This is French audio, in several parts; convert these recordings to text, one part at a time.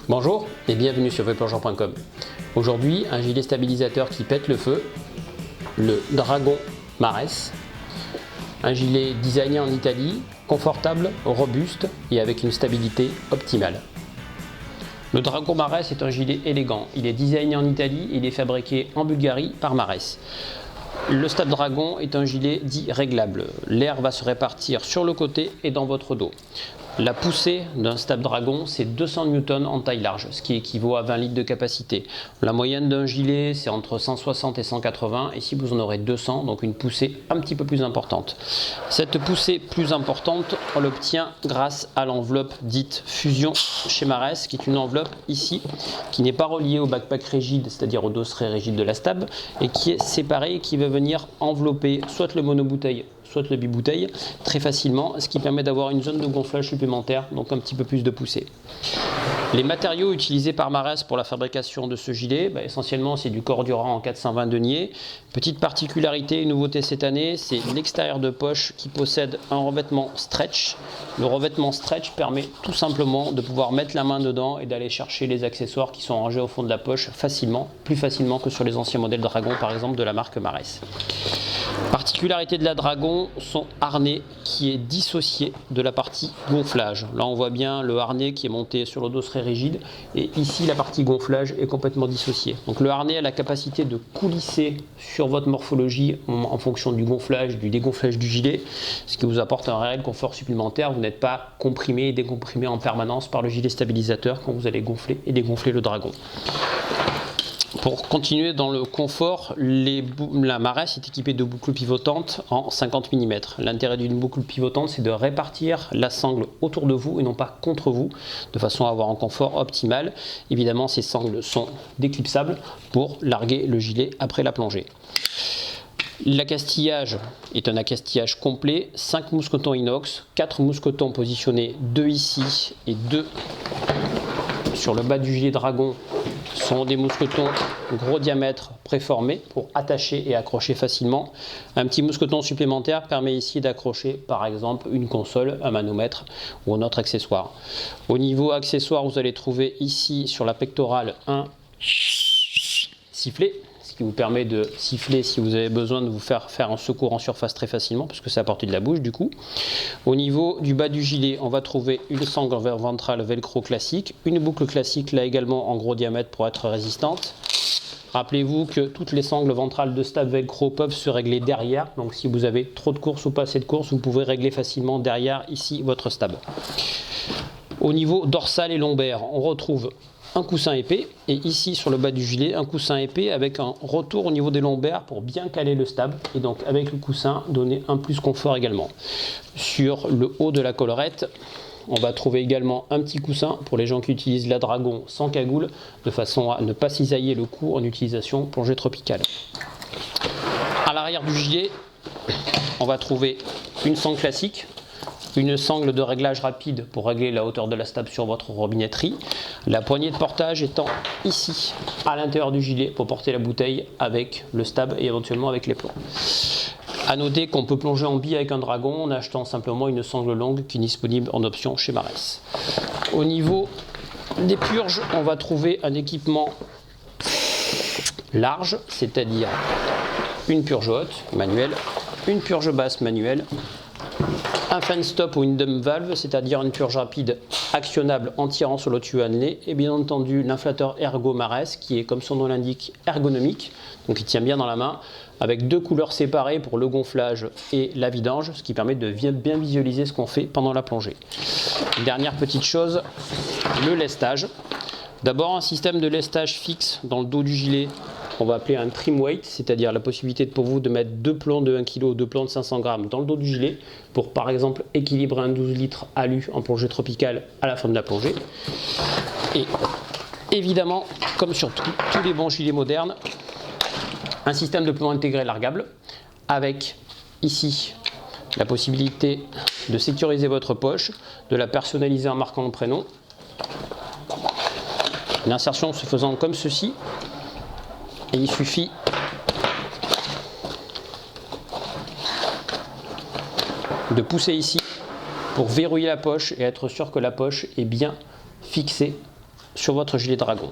Bonjour et bienvenue sur VPlongeant.com. Aujourd'hui, un gilet stabilisateur qui pète le feu, le Dragon Mares. Un gilet designé en Italie, confortable, robuste et avec une stabilité optimale. Le Dragon Mares est un gilet élégant. Il est designé en Italie et il est fabriqué en Bulgarie par Mares. Le Stab Dragon est un gilet dit réglable. L'air va se répartir sur le côté et dans votre dos. La poussée d'un Stab Dragon, c'est 200 Newton en taille large, ce qui équivaut à 20 litres de capacité. La moyenne d'un gilet, c'est entre 160 et 180, et si vous en aurez 200, donc une poussée un petit peu plus importante. Cette poussée plus importante, on l'obtient grâce à l'enveloppe dite Fusion chez Mares, qui est une enveloppe ici, qui n'est pas reliée au backpack rigide, c'est-à-dire au dosseret rigide de la Stab, et qui est séparée et qui va venir envelopper soit le monobouteille, soit le bibouteille très facilement, ce qui permet d'avoir une zone de gonflage supplémentaire, donc un petit peu plus de poussée. Les matériaux utilisés par Mares pour la fabrication de ce gilet, essentiellement c'est du Cordura en 420 deniers. Petite particularité, une nouveauté cette année, c'est l'extérieur de poche qui possède un revêtement stretch. Le revêtement stretch permet tout simplement de pouvoir mettre la main dedans et d'aller chercher les accessoires qui sont rangés au fond de la poche facilement, plus facilement que sur les anciens modèles Dragon par exemple de la marque Mares. Particularité de la Dragon, son harnais qui est dissocié de la partie gonflage. Là on voit bien le harnais qui est monté sur le dosseret rigide et ici la partie gonflage est complètement dissociée. Donc le harnais a la capacité de coulisser sur votre morphologie en fonction du gonflage, du dégonflage du gilet, ce qui vous apporte un réel confort supplémentaire. Vous n'êtes pas comprimé et décomprimé en permanence par le gilet stabilisateur quand vous allez gonfler et dégonfler le Dragon. Pour continuer dans le confort, la Mares est équipée de boucles pivotantes en 50 mm. L'intérêt d'une boucle pivotante, c'est de répartir la sangle autour de vous et non pas contre vous, de façon à avoir un confort optimal. Évidemment, ces sangles sont déclipsables pour larguer le gilet après la plongée. L'accastillage est un accastillage complet, 5 mousquetons inox, 4 mousquetons positionnés, 2 ici et 2 sur le bas du gilet Dragon. Sont des mousquetons gros diamètre préformés pour attacher et accrocher facilement. Un petit mousqueton supplémentaire permet ici d'accrocher par exemple une console, un manomètre ou un autre accessoire. Au niveau accessoire, vous allez trouver ici sur la pectorale un sifflet, ce qui vous permet de siffler si vous avez besoin de vous faire un secours en surface très facilement, puisque c'est à portée de la bouche du coup. Au niveau du bas du gilet, on va trouver une sangle ventrale velcro classique, une boucle classique là également en gros diamètre pour être résistante. Rappelez-vous que toutes les sangles ventrales de Stab velcro peuvent se régler derrière, donc si vous avez trop de courses ou pas assez de courses, vous pouvez régler facilement derrière ici votre Stab. Au niveau dorsal et lombaire, on retrouve un coussin épais et ici sur le bas du gilet un coussin épais avec un retour au niveau des lombaires pour bien caler le Stab et donc avec le coussin donner un plus confort également. Sur le haut de la collerette, on va trouver également un petit coussin pour les gens qui utilisent la Dragon sans cagoule, de façon à ne pas cisailler le cou en utilisation plongée tropicale. À l'arrière du gilet, on va trouver une sangle classique, une sangle de réglage rapide pour régler la hauteur de la Stab sur votre robinetterie, la poignée de portage étant ici à l'intérieur du gilet pour porter la bouteille avec le Stab et éventuellement avec les plombs. A noter qu'on peut plonger en bille avec un Dragon en achetant simplement une sangle longue qui est disponible en option chez Mares. Au niveau des purges, on va trouver un équipement large, c'est-à-dire une purge haute manuelle, une purge basse manuelle, un fan stop ou une dump valve, c'est-à-dire une purge rapide actionnable en tirant sur le tuyau annelé, et bien entendu l'inflateur Ergo Mares qui est, comme son nom l'indique, ergonomique, donc il tient bien dans la main, avec deux couleurs séparées pour le gonflage et la vidange, ce qui permet de bien visualiser ce qu'on fait pendant la plongée. Dernière petite chose, le lestage. D'abord un système de lestage fixe dans le dos du gilet, qu'on va appeler un trim weight, c'est-à-dire la possibilité pour vous de mettre deux plombs de 1 kg, deux plombs de 500 g dans le dos du gilet, pour par exemple équilibrer un 12 litres alu en plongée tropicale à la fin de la plongée. Et évidemment, comme sur tous les bons gilets modernes, un système de plomb intégré largable, avec ici la possibilité de sécuriser votre poche, de la personnaliser en marquant le prénom. L'insertion se faisant comme ceci, et il suffit de pousser ici pour verrouiller la poche et être sûr que la poche est bien fixée sur votre gilet Dragon.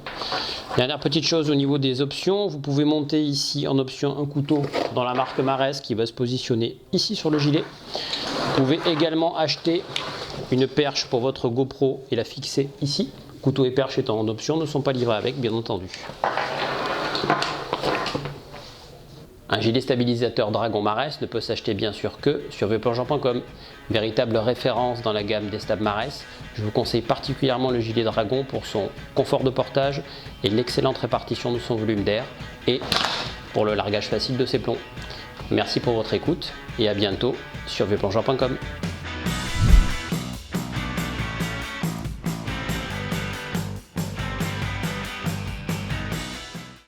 Dernière petite chose au niveau des options, vous pouvez monter ici en option un couteau dans la marque Marès qui va se positionner ici sur le gilet. Vous pouvez également acheter une perche pour votre GoPro et la fixer ici. Couteau et perche étant en option, ne sont pas livrés avec, bien entendu. Un gilet stabilisateur Dragon Marès ne peut s'acheter bien sûr que sur vieuxplongeon.com. Véritable référence dans la gamme des stabs Marès, je vous conseille particulièrement le gilet Dragon pour son confort de portage et l'excellente répartition de son volume d'air et pour le largage facile de ses plombs. Merci pour votre écoute et à bientôt sur vieuxplongeon.com.